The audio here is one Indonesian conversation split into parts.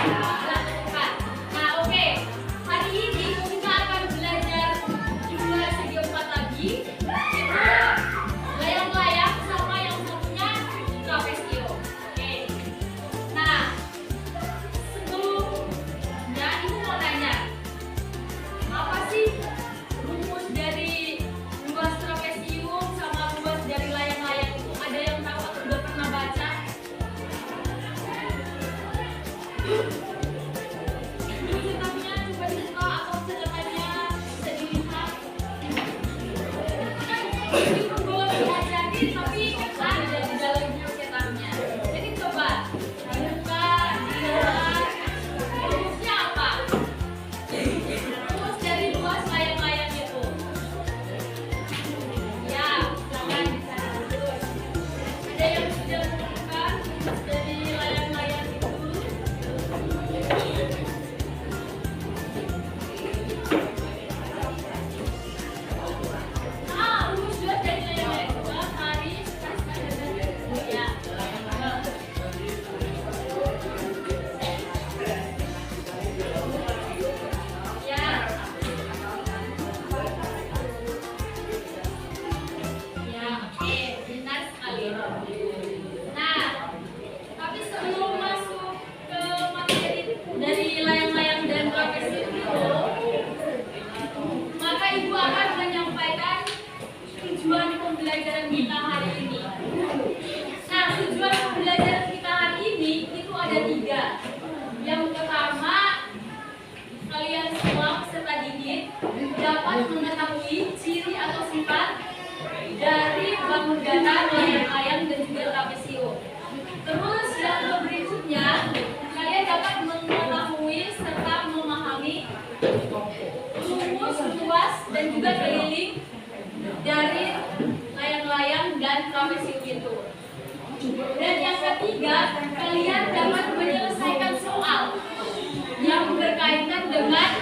Nah, oke. Hari ini kita akan belajar dua segi empat lagi. Itu layang-layang sama yang satunya trapesio. Oke. Nah, sebelumnya ibu mau tanya, apa sih rumus dari luas trapesium sama luas dari layang-layang itu? Ada yang tahu atau udah pernah baca? Kitabnya coba dibuka atau sederhananya bisa dilihat. Kan ini belum diajarin tapi ada di dalam kitabnya. Jadi coba dibuka, dilihat. Rumusnya apa? Rumus dari luas layang-layang itu. Ya, silakan dicari terus. Ada yang sudah menemukan rumus dari layang-layang itu? Rumus dua dari layang-layang itu Haris, ya. Ya, oke, benar sekali. Nah, tapi sebelum masuk ke materi dari layang-layang dan trapesium itu, maka ibu akan menyampaikan tujuan pembelajaran kita hari ini. Nah, tujuan pembelajaran kita hari ini itu ada 3. Yang pertama, kalian semua peserta didik dapat mengetahui ciri atau sifat dari bangun datar, layang-layang dan juga trapesium. Terus yang berikutnya, kalian dapat mengetahui serta memahami rumus, luas dan juga keliling dari layang-layang dan trapesium itu. Dan yang ketiga, kalian dapat menyelesaikan soal yang berkaitan dengan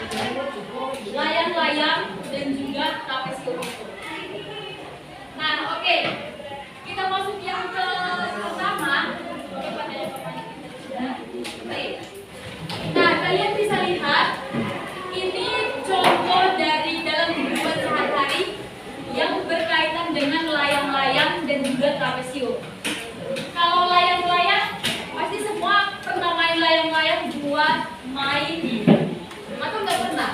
layang-layang dan juga trapesium itu. Nah, oke. Kita masuk yang pertama. Nah, kalian bisa lihat ini contoh dari dalam kehidupan sehari-hari yang berkaitan dengan layang-layang dan juga trapesium. Kalau layang-layang, pasti semua pernah main layang-layang buat main atau nggak pernah?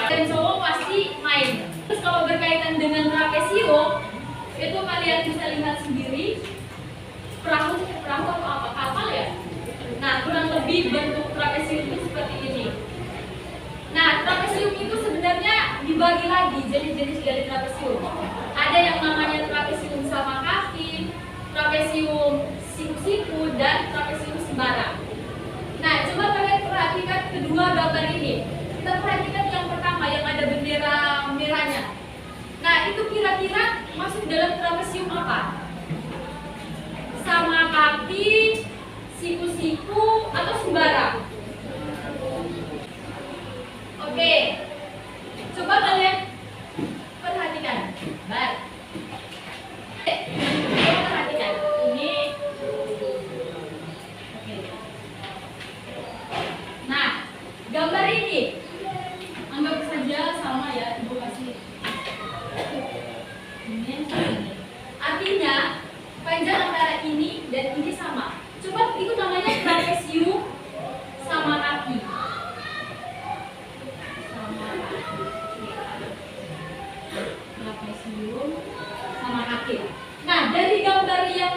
Dan cowok pasti main. Terus kalau berkaitan dengan trapesium, itu kalian bisa lihat sendiri perahu atau apa, kapal ya. Nah, kurang lebih bentuk trapesium itu seperti ini. Nah, trapesium itu sebenarnya dibagi lagi jenis-jenis dari trapesium. Ada yang namanya trapesium sama kaki, trapesium siku-siku, dan trapesium sembarang. Nah, coba kalian perhatikan kedua gambar ini. Kita perhatikan yang pertama yang ada bendera merahnya. Nah, itu kira-kira masuk dalam trapesium apa? Sama kaki, siku-siku, atau sembarang? Oke, coba kalian perhatikan. Baik. Coba perhatikan. Ini. Oke. Nah, gambar ini anggap saja sama ya, ibu kasih. Ini. Artinya panjang antara ini dan ini sama. Coba itu namanya trapesium sama kaki. Trapesium sama kaki. Nah, dari gambar yang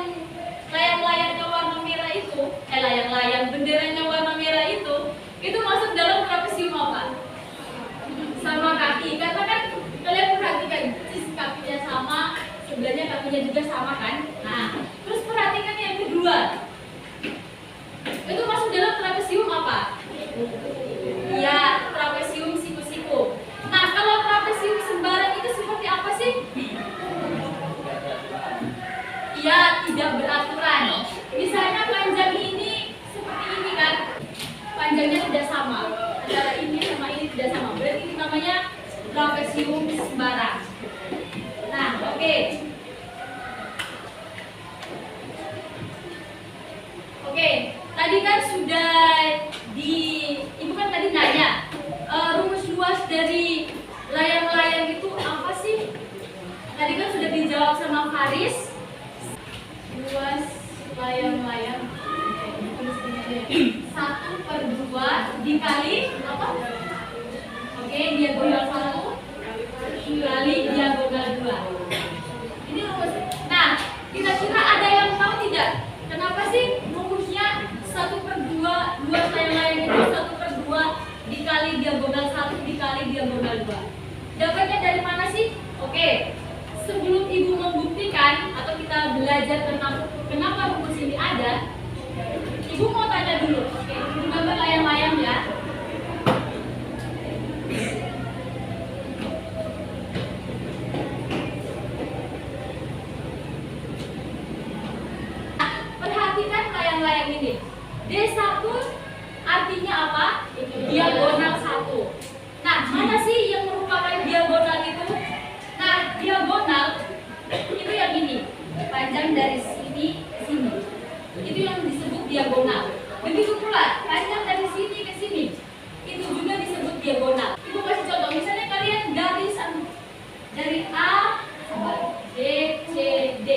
layang-layangnya warna merah itu, layang-layang benderanya warna merah itu masuk dalam trapesium apa? Sama kaki. Karena kan kalian perhatikan sisi kakinya sama, sebelahnya kakinya juga sama kan? Nah, terus perhatikan yang kedua. Itu masuk dalam trapesium apa? Ya, trapesium siku-siku. Nah, kalau trapesium sembarang itu seperti apa sih? Ya, tidak beraturan. Misalnya panjang ini seperti ini kan? Panjangnya tidak sama. Antara ini sama ini tidak sama. Berarti ini namanya trapesium sembarang. Nah, oke. Oke, tadi kan sudah dikali apa? Oke, diagonal 1 kali diagonal 2. Ini rumus. Nah, kira-kira ada yang tahu tidak? Kenapa sih rumusnya 1/2 luas layang-layang itu 1/2 dikali diagonal 1 dikali diagonal 2? Dapatnya dari mana sih? Oke, sebelum ibu membuktikan atau kita belajar tentang kenapa rumus ini ada, ibu mau tanya dulu. Oke, ibu gambar layang-layang ya. Perhatikan layang-layang ini. D1 artinya apa? Diagonal 1. Nah, mana sih yang merupakan diagonal itu? Nah, diagonal itu yang ini. Panjang dari sini ke sini. Itu yang disebut diagonal. Begitu pula panjang dari sini ke sini. Itu juga disebut diagonal. Ibu kasih contoh, misalnya kalian garis dari A B C D.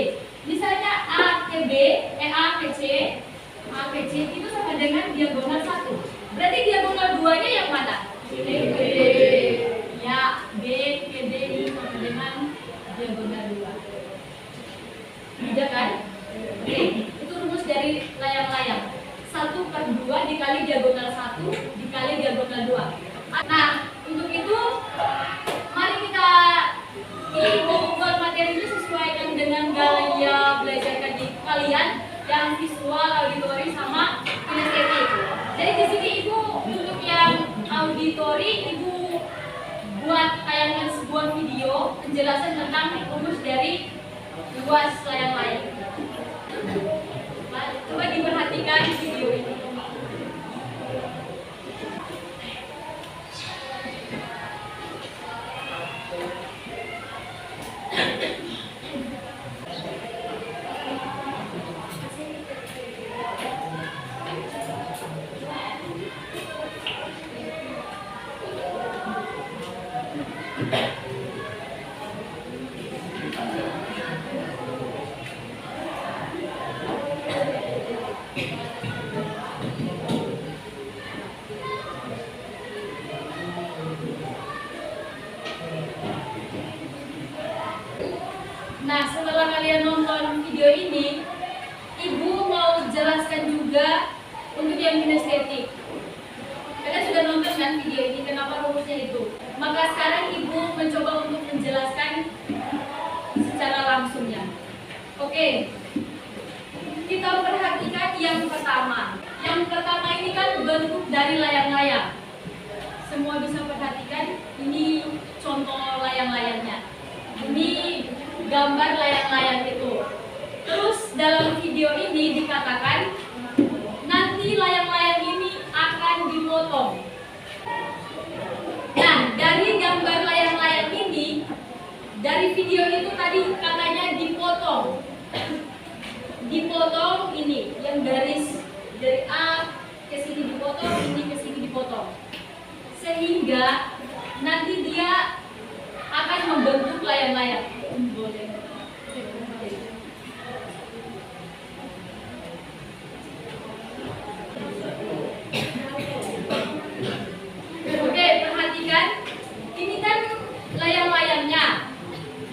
Misalnya A ke B, A ke C, A ke C itu sama dengan diagonal 1. Berarti diagonal 2-nya yang mana? B. Ya, B ke D itu sama dengan diagonal 2. Tidak kan? Oke, itu rumus dari layang-layang. 1/2 dikali diagonal 1 dikali diagonal 2. Nah, untuk itu mari kita membuat materi ini sesuaikan dengan gaya belajar kalian yang visual, auditori sama kinestetik. Jadi di sini ibu untuk yang auditori ibu buat tayangan sebuah video penjelasan tentang rumus dari luas layang-layang. Coba diperhatikan video ini. Nah, setelah kalian nonton video ini, ibu mau jelaskan juga untuk yang kinestetik. Kalian sudah nonton kan video ini, kenapa rumusnya itu? Maka sekarang ibu mencoba untuk menjelaskan secara langsungnya. Oke, kita perhatikan yang pertama. Yang pertama ini kan bentuk dari layang-layang. Semua bisa perhatikan, ini contoh layang-layangnya. Ini gambar layang-layang itu. Terus dalam video ini dikatakan nanti layang-layang ini akan dipotong. Nah, dari gambar layang-layang ini, dari video itu tadi katanya dipotong. Dipotong ini, yang garis dari A ke sini dipotong, ini ke sini dipotong. Sehingga nanti dia akan membentuk layang-layang. Oke, perhatikan. Ini kan layang-layangnya.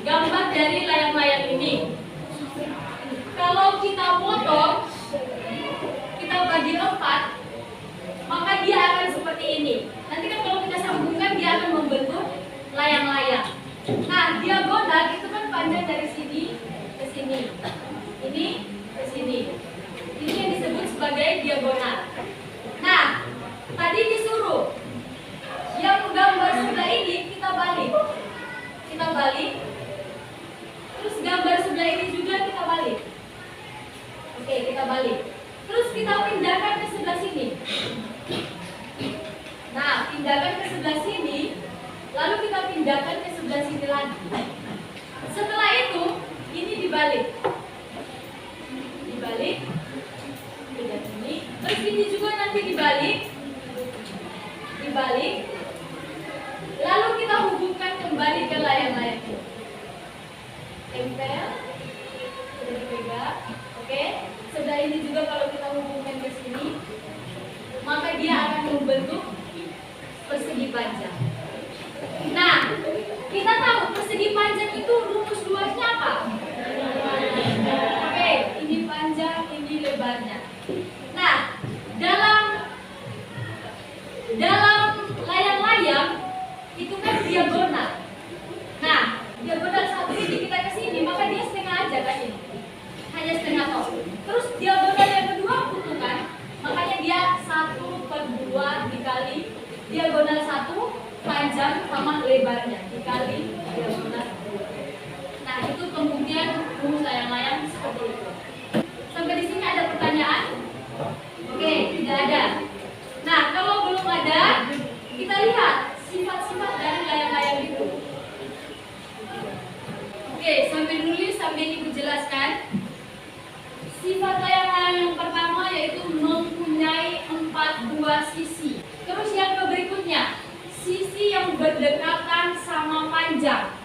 Gambar dari layang-layang ini. Kalau kita potong, kita bagi 4, maka dia akan seperti ini. Nanti kan kalau kita sambungkan, dia akan membentuk layang-layang. Nah, diagonal itu kan panjang dari sini ke sini. Ini ke sini. Ini yang disebut sebagai diagonal. Nah, tadi disuruh yang gambar sebelah ini kita balik. Kita balik. Terus gambar sebelah ini juga kita balik. Oke, kita balik. Terus kita pindahkan ke sebelah sini. Nah, pindahkan ke sebelah sini. Lalu kita pindahkan ke sebelah sini lagi. Setelah itu, ini dibalik. Dibalik. Pindah sini. Terus ini juga nanti dibalik. Dibalik. Lalu kita hubungkan kembali ke layang-layang itu. Tempel. Sudah dipegang. Oke. Sebelah ini juga kalau kita hubungkan ke sini, maka dia akan membentuk persegi panjang. Nah, kita tahu persegi panjang itu rumus luasnya apa? Oke, ini panjang, ini lebarnya. Nah, dalam layang-layang itu kan diagonal. Nah, diagonal satu ini kita ke sini, maka dia setengah aja kan ini. Hanya setengah toh. Terus diagonal yang kedua putu kan? Makanya dia 1/2 dikali diagonal 1 panjang sama lebarnya dikali diagonal 2. Nah, itu kemudian rumus layang-layang seperti itu. Sampai di sini ada pertanyaan? Oke, tidak ada. Nah, kalau belum ada, kita lihat sifat-sifat dari layang-layang itu. Oke, sampai dulu sampai ini dijelaskan. Sifat layang-layang yang pertama yaitu mempunyai 4 sisi. Terus yang berikutnya, sisi yang berdekatan sama panjang.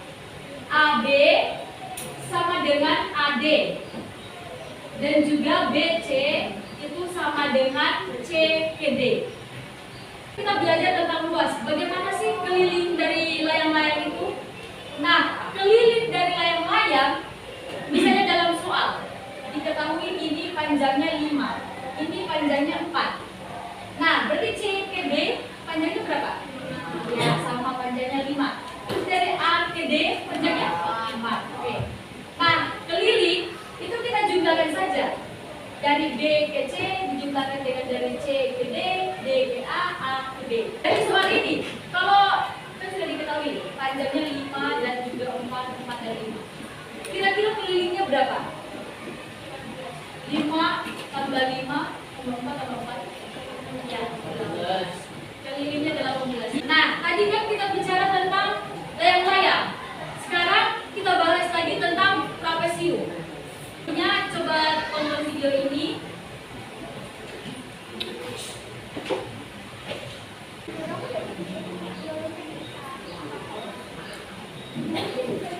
AB sama dengan AD. Dan juga BC itu sama dengan C ke D. Kita belajar tentang luas. Bagaimana sih keliling dari layang-layang itu? Nah, keliling dari layang-layang, misalnya dalam soal, diketahui ini panjangnya 5, ini panjangnya 4. Nah, berarti C ke D panjangnya berapa? Ya, sama panjangnya 5. Terus dari A ke D panjangnya 4. Oke. Nah, keliling itu kita jumlahkan saja. Dari B ke C dijumlahkan dengan dari C ke D, D ke A ke B. Dari soal ini, kalau kan sudah diketahui panjangnya 5 dan juga 4 dan 5. Kira-kira kelilingnya berapa? 5 tambah 5 tambah 4 tambah 4. Ya, 18. Kelilingnya 18. Nah, tadi kan kita bicara tentang layang-layang. Sekarang kita bahas lagi tentang trapesium. Coba tonton video ini.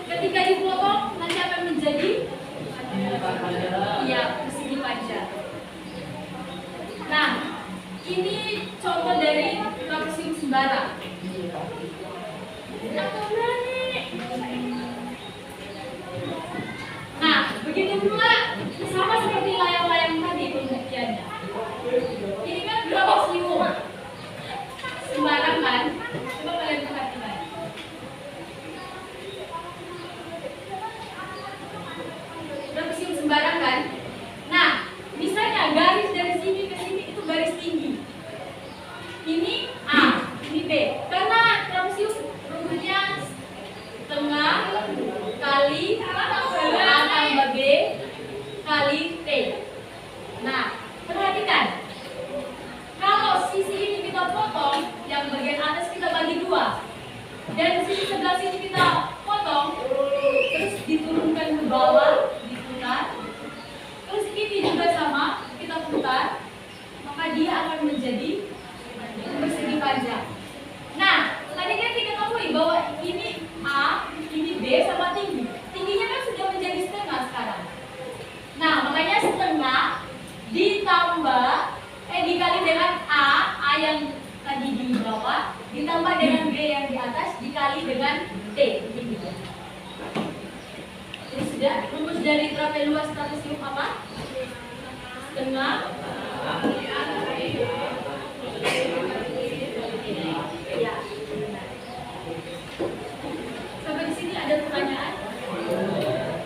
Ketika dipotong nanti akan menjadi ya persegi panjang. Nah, ini contoh dari trapesium sembarang. Nah, begitu pula sama seperti layang-layang tadi pembuktiannya. Ini kan trapesium sembarang kan? Coba kalian perhatikan. Trapesium sembarang kan? Nah, misalnya garis dari sini ke sini itu garis tinggi. Ini A, ini B. Karena trapesium rumusnya tengah kali A tambah B kali T. Nah, perhatikan. Kalau sisi ini kita potong, yang bagian atas kita bagi 2. Dan sisi sebelah sini kita potong, terus diturunkan ke bawah, diputar. Terus ini juga sama, kita putar, maka dia akan menjadi persegi panjang. Nah, tadi kan diketahui bahwa ini A, ini B sama tinggi. Tingginya kan sudah menjadi setengah sekarang. Nah, makanya setengah ditambah dikali dengan A yang tadi di bawah, ditambah dengan B yang di atas, dikali dengan T. Begini. Jadi sudah rumus dari luas trapesium apa? Setengah ya. Sampai di sini ada pertanyaan?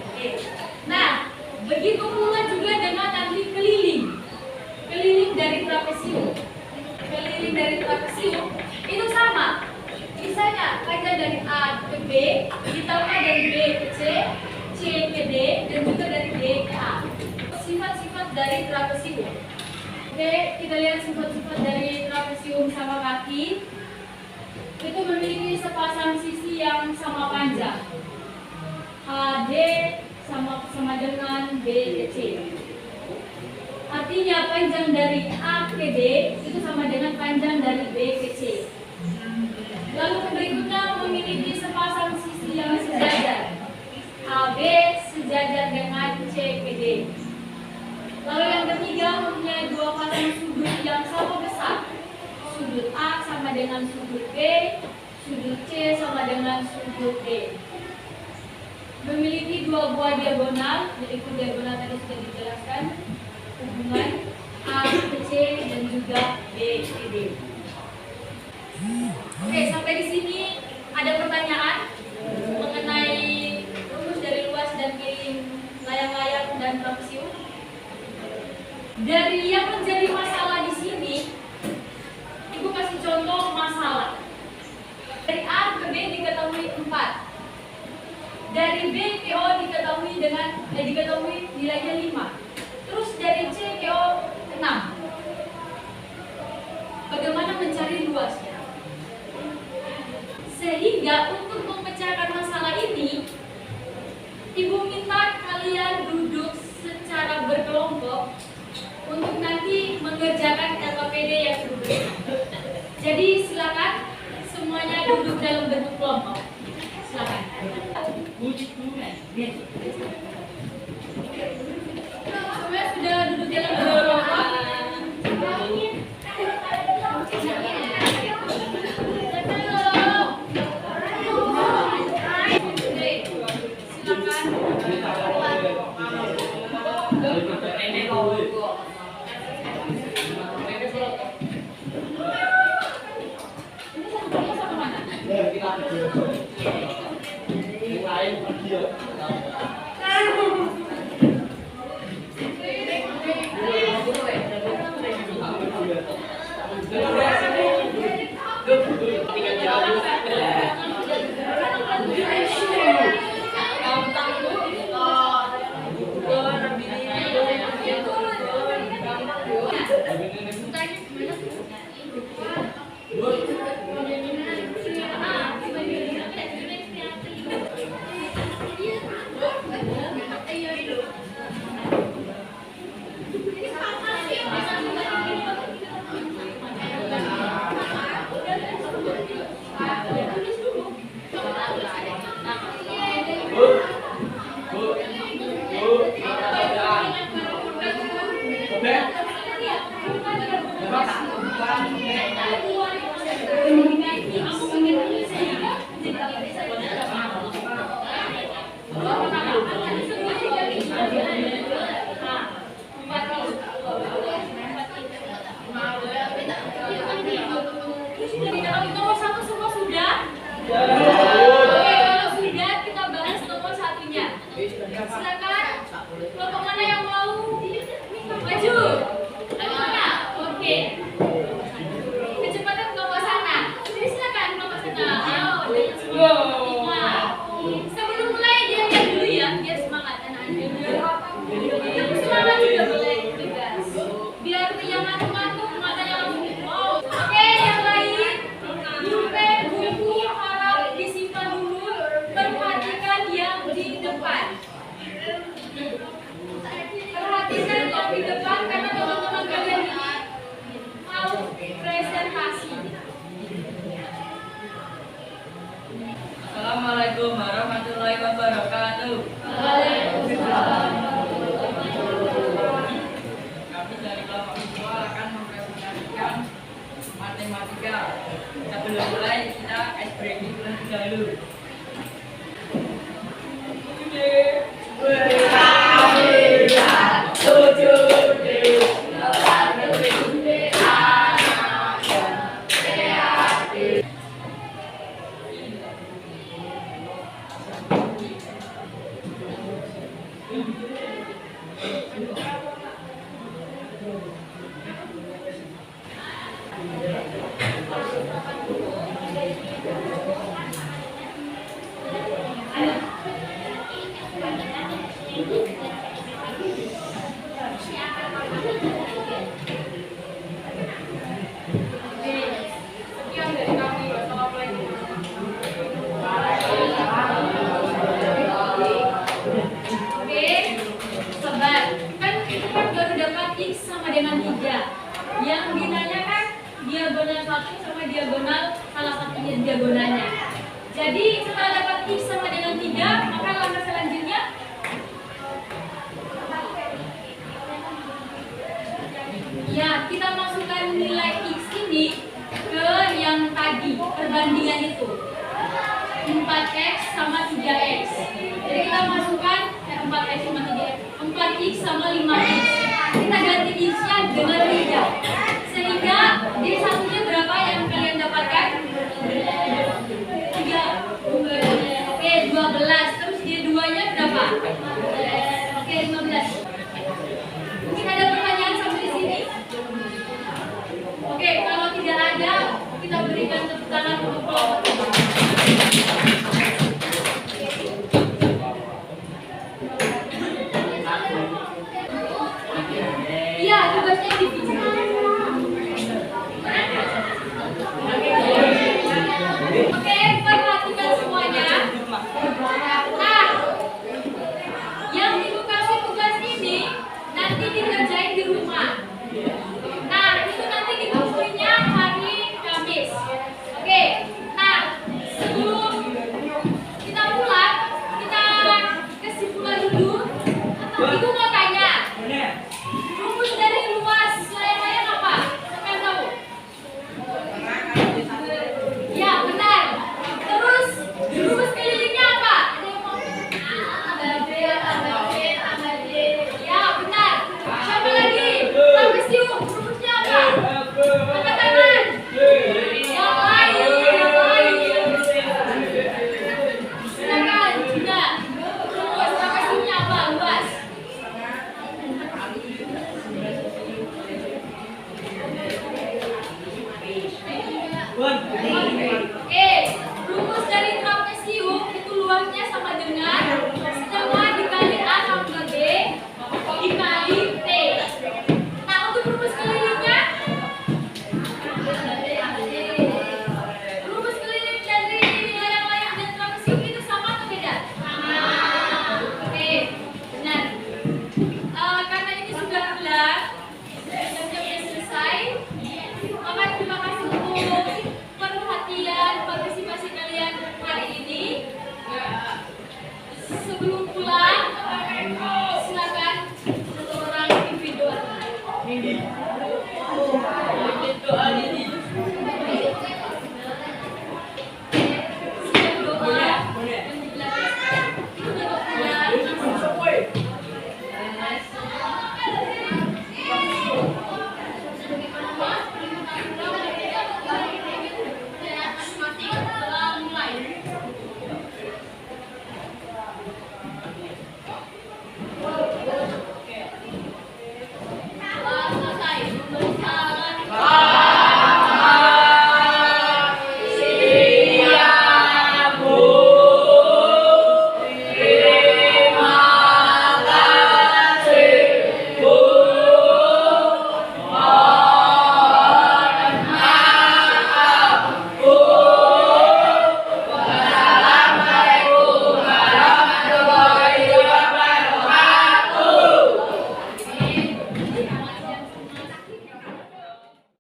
Oke. Nah, begitu pula juga dengan nanti keliling dari trapesium. Keliling dari trapesium itu sama. Misalnya panjang dari A ke B ditambah dari B ke C, C ke D, dan juga dari D ke A. Sifat-sifat dari trapesium. Oke, kita lihat sifat-sifat dari trapesium sama kaki. Itu memiliki sepasang sisi yang sama panjang. HD sama dengan B ke C. Artinya panjang dari A ke D itu sama dengan panjang dari B ke C. Lalu berikutnya memiliki sepasang sisi yang sejajar. AB sejajar dengan C ke D. Lalu yang ketiga mempunyai 2 pasang sudut yang sama besar. Sudut sudut A sama dengan sudut B, sudut C sama dengan sudut D. Memiliki dua buah diagonal, yaitu diagonal tadi sudah dijelaskan, hubungan A ke C dan juga B ke D. Oke, sampai di sini ada pertanyaan mengenai rumus dari luas dan miring layang-layang dan trapesium. Dari yang menjadi masalah di sini, Ibu kasih contoh masalah. Dari A ke B diketahui 4. Dari B ke O diketahui nilainya 5. Terus dari C ke O 6. Bagaimana mencari luasnya? Sehingga untuk memecahkan masalah ini, Ibu minta kalian duduk secara berkelompok untuk nanti mengerjakan LKPD yang berbeda. Jadi silakan semuanya duduk dalam bentuk kelompok. Silakan. Semua sudah duduk dalam bentuk kelompok. Nomor 1 semua sudah? Oke, kalau sudah kita bahas nomor satunya. Silakan. Kelompok mana yang mau maju? Mana? Oke. Kecepatan kelompok sana. Jadi silakan kelompok sana. Ayo, dengan semua. Sebelum mulai dia lihat dulu ya, biar semangat anak-anak. Semangat juga boleh bebas. Biar yang ngantuk-ngantuk matanya langsung wow. Oke, yang lain. Buku harap disimpan dulu. Perhatikan yang di depan. Perhatikan yang di depan karena teman-teman kalian ini mau presentasi. Assalamualaikum warahmatullahi wabarakatuh. Waalaikumsalam. Kami dari kelompok visual akan mempresentasikan matematika. Sebelum mulai kita ice breaking terlebih dahulu. Yang dinanyakan diagonal 1 sama diagonal salah satunya diagonalnya. Jadi setelah dapat X sama dengan 3, maka langkah selanjutnya ya kita masukkan nilai X ini ke yang tadi, perbandingan itu 4x sama 3x. Jadi kita masukkan 4x sama 3x, 4x sama 5x. Kita ganti x-nya dengan 3. Sehingga jadi satunya berapa yang kalian dapatkan? 3. Oke, 12. Terus dia 2-nya berapa? Oke, 15. Mungkin ada pertanyaan sampai di sini? Oke, kalau tidak ada, kita berikan tepuk tangan untuk kelompok